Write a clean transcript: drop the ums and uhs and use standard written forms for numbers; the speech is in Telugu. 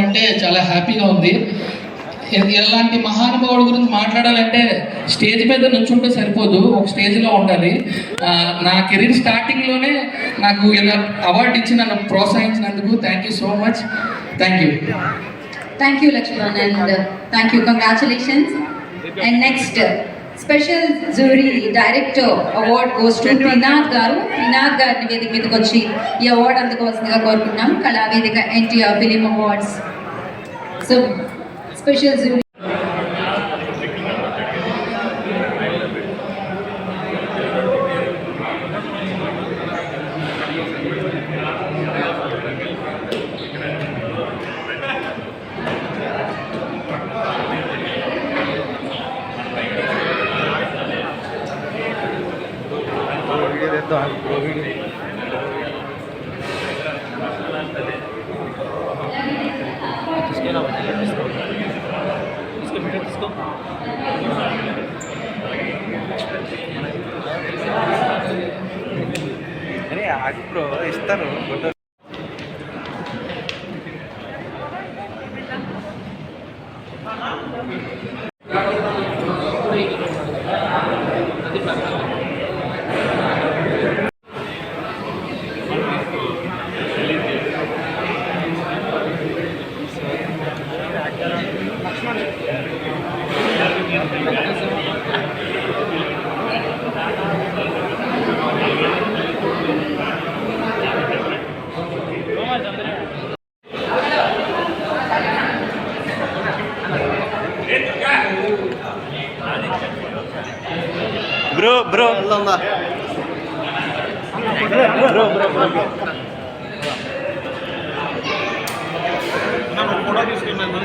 అంటే చాలా హ్యాపీగా ఉంది. ఎలాంటి మహానుభావుడి గురించి మాట్లాడాలంటే స్టేజ్ మీద నుంచుంటే సరిపోదు, ఒక స్టేజ్లో ఉండాలి. నా కెరీర్ స్టార్టింగ్లోనే నాకు ఇలా అవార్డు ఇచ్చి నన్ను ప్రోత్సహించినందుకు thank you so much. Thank you. Thank you Lakshman and thank you, congratulations. And next special jury director award goes to Trinath గారు. త్రినాథ్ గారిని వేదిక మీదకి వచ్చి ఈ అవార్డు అందుకోవాల్సిందిగా కోరుకున్నాం. Kalavedika NTR film awards. So special jury అరే ఆగి బ్రో, ఇస్తారు photo. Bro bro bro bro photo తీసుకున్నాను.